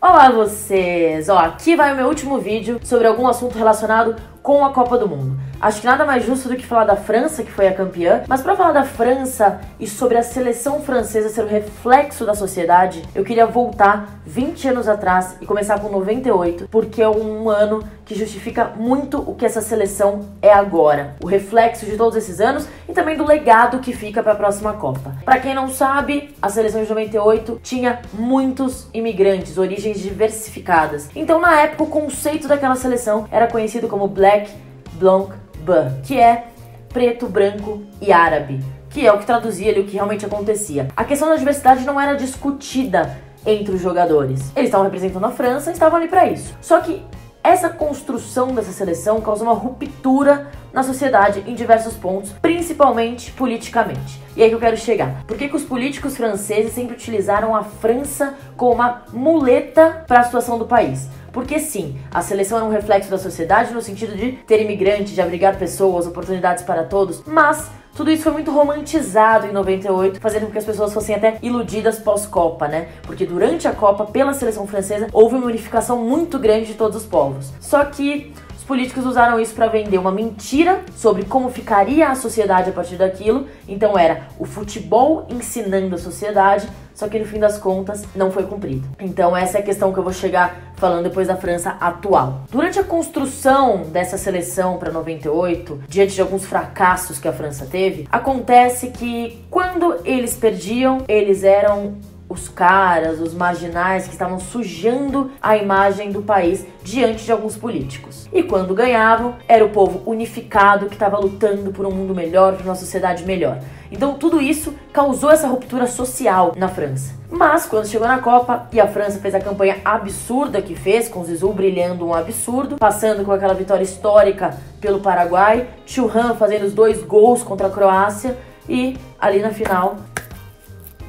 Olá vocês! Aqui vai o meu último vídeo sobre algum assunto relacionado com a Copa do Mundo. Acho que nada mais justo do que falar da França, que foi a campeã, mas para falar da França e sobre a seleção francesa ser o reflexo da sociedade, eu queria voltar 20 anos atrás e começar com 98, porque é um ano que justifica muito o que essa seleção é agora, o reflexo de todos esses anos e também do legado que fica para a próxima Copa. Para quem não sabe, a seleção de 98 tinha muitos imigrantes, origens diversificadas. Então, na época, o conceito daquela seleção era conhecido como Black, Blanc, Bleu, que é preto, branco e árabe, que é o que traduzia ali o que realmente acontecia. A questão da diversidade não era discutida entre os jogadores. Eles estavam representando a França e estavam ali para isso. Só que essa construção dessa seleção causou uma ruptura na sociedade em diversos pontos, principalmente politicamente. E aí que eu quero chegar. Por que os políticos franceses sempre utilizaram a França como uma muleta para a situação do país? Porque sim, a seleção era um reflexo da sociedade no sentido de ter imigrante, de abrigar pessoas, oportunidades para todos, mas tudo isso foi muito romantizado em 98, fazendo com que as pessoas fossem até iludidas pós-Copa, né? Porque durante a Copa, pela seleção francesa, houve uma unificação muito grande de todos os povos. Só que os políticos usaram isso para vender uma mentira sobre como ficaria a sociedade a partir daquilo. Então era o futebol ensinando a sociedade, só que no fim das contas não foi cumprido. Então essa é a questão que eu vou chegar falando depois da França atual. Durante a construção dessa seleção para 98, diante de alguns fracassos que a França teve, acontece que quando eles perdiam, eles eram os caras, os marginais que estavam sujando a imagem do país diante de alguns políticos. E quando ganhavam, era o povo unificado que estava lutando por um mundo melhor, por uma sociedade melhor. Então tudo isso causou essa ruptura social na França. Mas quando chegou na Copa e a França fez a campanha absurda que fez, com Zizou brilhando um absurdo, passando com aquela vitória histórica pelo Paraguai, Thuram fazendo os 2 gols contra a Croácia e ali na final,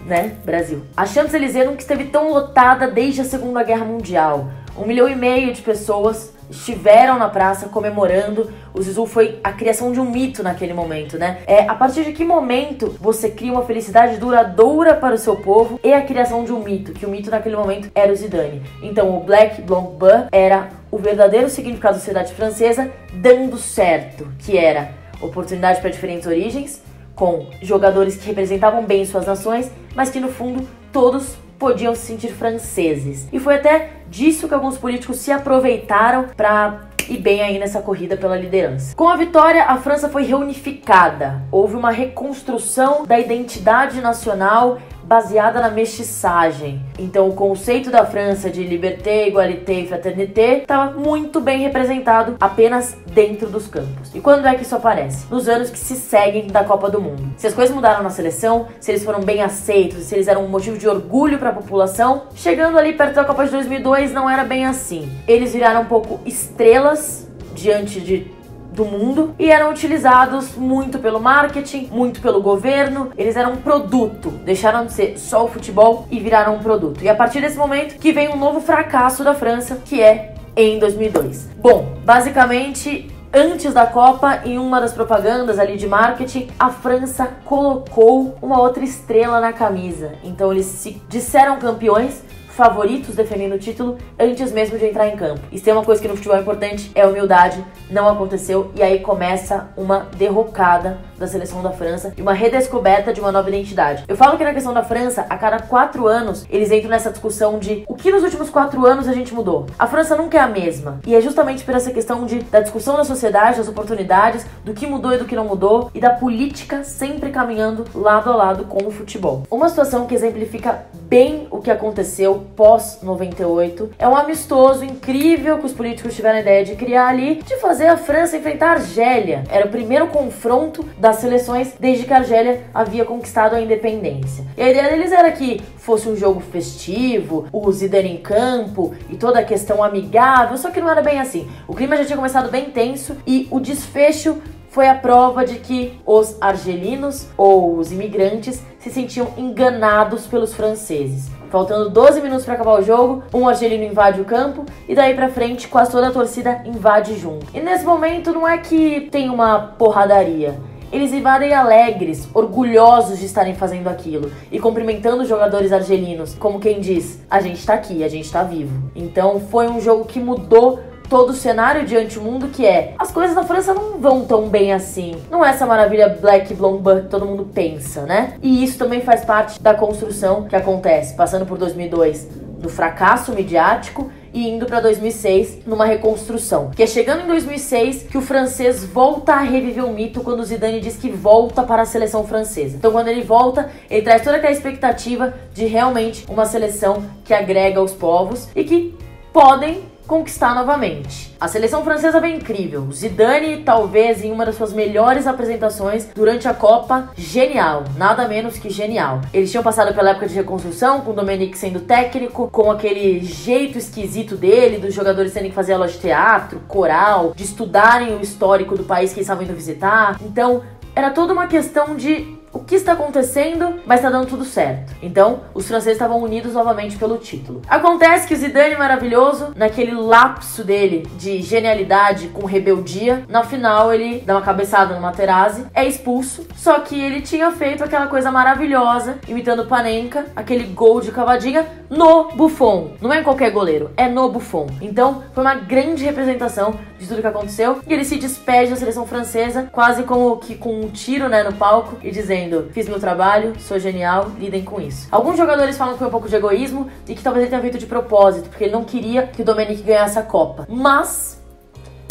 né, Brasil. A Champs-Élysées nunca esteve tão lotada desde a Segunda Guerra Mundial. 1,5 milhão de pessoas estiveram na praça comemorando. O Zizou foi a criação de um mito naquele momento, né? A partir de que momento você cria uma felicidade duradoura para o seu povo e a criação de um mito, que o mito naquele momento era o Zidane. Então o Black, Blanc, Bleu era o verdadeiro significado da sociedade francesa dando certo, que era oportunidade para diferentes origens, com jogadores que representavam bem suas nações, mas que no fundo todos podiam se sentir franceses. E foi até disso que alguns políticos se aproveitaram para ir bem aí nessa corrida pela liderança. Com a vitória, a França foi reunificada. Houve uma reconstrução da identidade nacional baseada na mestiçagem. Então o conceito da França de liberté, égalité e fraternité estava muito bem representado apenas dentro dos campos. E quando é que isso aparece? Nos anos que se seguem da Copa do Mundo. Se as coisas mudaram na seleção, se eles foram bem aceitos, se eles eram um motivo de orgulho para a população, chegando ali perto da Copa de 2002 não era bem assim. Eles viraram um pouco estrelas diante do mundo e eram utilizados muito pelo marketing, muito pelo governo. Eles eram um produto, deixaram de ser só o futebol e viraram um produto. E a partir desse momento que vem um novo fracasso da França, que é em 2002. Bom, basicamente, antes da Copa, em uma das propagandas ali de marketing, a França colocou uma outra estrela na camisa. Então eles se disseram campeões, favoritos defendendo o título antes mesmo de entrar em campo. E se tem uma coisa que no futebol é importante, é a humildade. Não aconteceu e aí começa uma derrocada da seleção da França e uma redescoberta de uma nova identidade. Eu falo que na questão da França, a cada 4 anos, eles entram nessa discussão de o que nos últimos 4 anos a gente mudou. A França nunca é a mesma. E é justamente por essa questão da discussão da sociedade, das oportunidades, do que mudou e do que não mudou, e da política sempre caminhando lado a lado com o futebol. Uma situação que exemplifica bem o que aconteceu pós-98 é um amistoso incrível que os políticos tiveram a ideia de criar ali, de fazer a França enfrentar a Argélia. Era o primeiro confronto das seleções desde que a Argélia havia conquistado a independência. E a ideia deles era que fosse um jogo festivo, o Zidane em campo e toda a questão amigável, só que não era bem assim. O clima já tinha começado bem tenso e o desfecho foi a prova de que os argelinos ou os imigrantes se sentiam enganados pelos franceses. Faltando 12 minutos para acabar o jogo, um argelino invade o campo e daí pra frente quase toda a torcida invade junto. E nesse momento não é que tem uma porradaria, eles invadem alegres, orgulhosos de estarem fazendo aquilo e cumprimentando os jogadores argelinos, como quem diz, a gente tá aqui, a gente tá vivo. Então foi um jogo que mudou todo o cenário diante do mundo, que é, as coisas na França não vão tão bem assim. Não é essa maravilha black blonde que todo mundo pensa, né? E isso também faz parte da construção que acontece, passando por 2002 no fracasso midiático e indo para 2006 numa reconstrução. Que é chegando em 2006 que o francês volta a reviver o mito quando o Zidane diz que volta para a seleção francesa. Então quando ele volta, ele traz toda aquela expectativa de realmente uma seleção que agrega os povos e que podem conquistar novamente. A seleção francesa vem incrível. Zidane, talvez em uma das suas melhores apresentações durante a Copa, genial, nada menos que genial. Eles tinham passado pela época de reconstrução, com o Domenic sendo técnico, com aquele jeito esquisito dele, dos jogadores terem que fazer aula de teatro, coral, de estudarem o histórico do país que eles estavam indo visitar. Então, era toda uma questão de o que está acontecendo, mas tá dando tudo certo. Então, os franceses estavam unidos novamente pelo título. Acontece que o Zidane maravilhoso, naquele lapso dele de genialidade com rebeldia, na final ele dá uma cabeçada no Materazzi, é expulso, só que ele tinha feito aquela coisa maravilhosa, imitando Panenka, aquele gol de cavadinha no Buffon. Não é em qualquer goleiro, é no Buffon. Então, foi uma grande representação de tudo que aconteceu, e ele se despede da seleção francesa, quase como que com um tiro, né, no palco, e dizendo: fiz meu trabalho, sou genial, lidem com isso. Alguns jogadores falam que foi um pouco de egoísmo e que talvez ele tenha feito de propósito, porque ele não queria que o Domenic ganhasse a Copa. Mas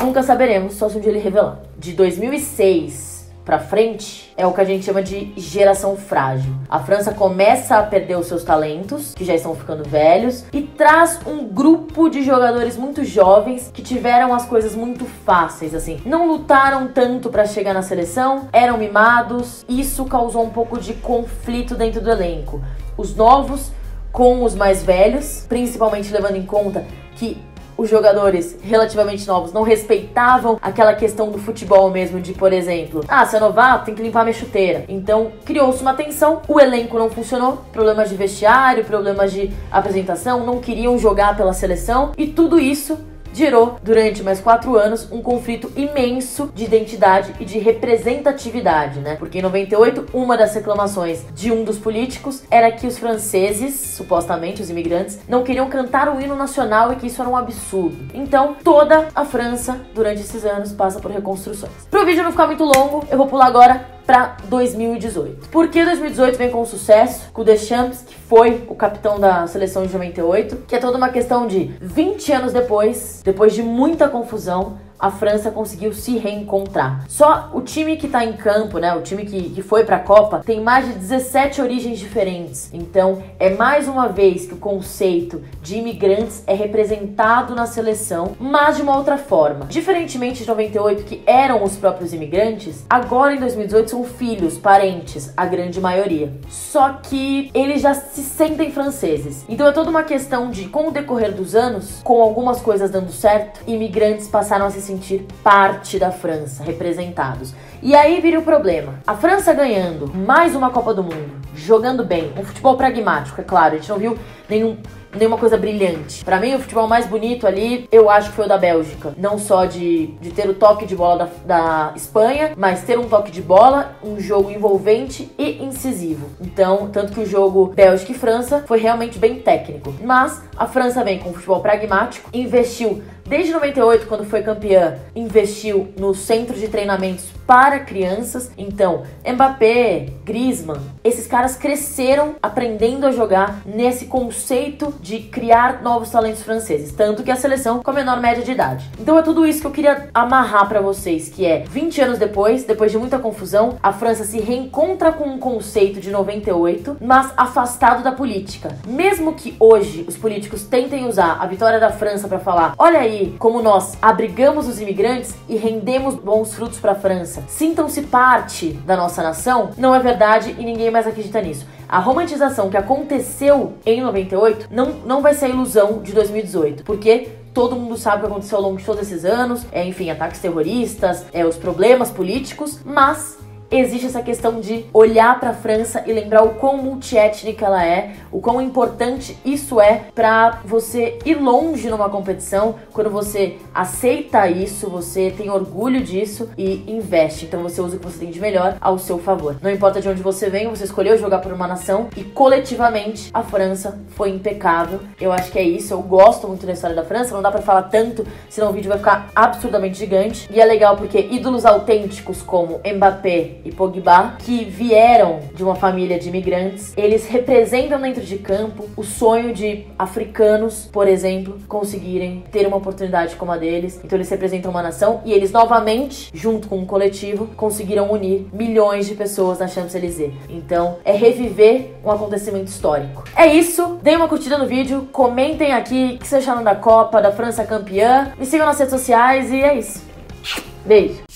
nunca saberemos, só se um dia ele revelar. De 2006 pra frente, é o que a gente chama de geração frágil. A França começa a perder os seus talentos, que já estão ficando velhos, e traz um grupo de jogadores muito jovens que tiveram as coisas muito fáceis, assim. Não lutaram tanto pra chegar na seleção, eram mimados. Isso causou um pouco de conflito dentro do elenco. Os novos com os mais velhos, principalmente levando em conta que os jogadores relativamente novos não respeitavam aquela questão do futebol mesmo, de, por exemplo, se é novato, tem que limpar minha chuteira. Então, criou-se uma tensão, o elenco não funcionou, problemas de vestiário, problemas de apresentação, não queriam jogar pela seleção, e tudo isso gerou, durante mais 4 anos, um conflito imenso de identidade e de representatividade, né? Porque em 98, uma das reclamações de um dos políticos era que os franceses, supostamente os imigrantes, não queriam cantar o hino nacional e que isso era um absurdo. Então, toda a França, durante esses anos, passa por reconstruções. Pro vídeo não ficar muito longo, eu vou pular agora para 2018. Por que 2018 vem com sucesso? Com o Deschamps, que foi o capitão da seleção de 98, que é toda uma questão de 20 anos depois de muita confusão, a França conseguiu se reencontrar. Só o time que tá em campo, né, o time que foi pra Copa, tem mais de 17 origens diferentes. Então, é mais uma vez que o conceito de imigrantes é representado na seleção, mas de uma outra forma. Diferentemente de 98, que eram os próprios imigrantes, agora em 2018 são filhos, parentes, a grande maioria. Só que eles já se sentem franceses. Então é toda uma questão de, com o decorrer dos anos, com algumas coisas dando certo, imigrantes passaram a se sentir parte da França, representados. E aí vira o problema. A França ganhando mais uma Copa do Mundo, jogando bem, um futebol pragmático, é claro, a gente não viu nenhuma coisa brilhante. Pra mim, o futebol mais bonito ali, eu acho que foi o da Bélgica. Não só de ter o toque de bola da Espanha, mas ter um toque de bola, um jogo envolvente e incisivo. Então, tanto que o jogo Bélgica e França foi realmente bem técnico. Mas a França vem com um futebol pragmático, investiu desde 98, quando foi campeã, investiu no centro de treinamentos para crianças. Então, Mbappé, Griezmann, esses caras cresceram aprendendo a jogar nesse conceito de criar novos talentos franceses. Tanto que a seleção com a menor média de idade. Então é tudo isso que eu queria amarrar pra vocês, que é 20 anos depois de muita confusão, a França se reencontra com um conceito de 98, mas afastado da política. Mesmo que hoje os políticos tentem usar a vitória da França pra falar: olha aí como nós abrigamos os imigrantes e rendemos bons frutos pra França, sintam-se parte da nossa nação, não é verdade e ninguém mais acredita nisso. A romantização que aconteceu em 98 não vai ser a ilusão de 2018, porque todo mundo sabe o que aconteceu ao longo de todos esses anos, enfim, ataques terroristas, os problemas políticos, mas existe essa questão de olhar pra França e lembrar o quão multiétnica ela é, o quão importante isso é pra você ir longe numa competição. Quando você aceita isso, você tem orgulho disso e investe. Então você usa o que você tem de melhor ao seu favor. Não importa de onde você vem, você escolheu jogar por uma nação e coletivamente a França foi impecável. Eu acho que é isso, eu gosto muito da história da França, não dá pra falar tanto, senão o vídeo vai ficar absurdamente gigante. E é legal porque ídolos autênticos como Mbappé e Pogba, que vieram de uma família de imigrantes, eles representam dentro de campo o sonho de africanos, por exemplo, conseguirem ter uma oportunidade como a deles. Então eles representam uma nação e eles novamente, junto com um coletivo, conseguiram unir milhões de pessoas na Champs-Élysées. Então é reviver um acontecimento histórico. É isso, deem uma curtida no vídeo, comentem aqui o que vocês acharam da Copa, da França campeã, me sigam nas redes sociais e é isso. Beijo!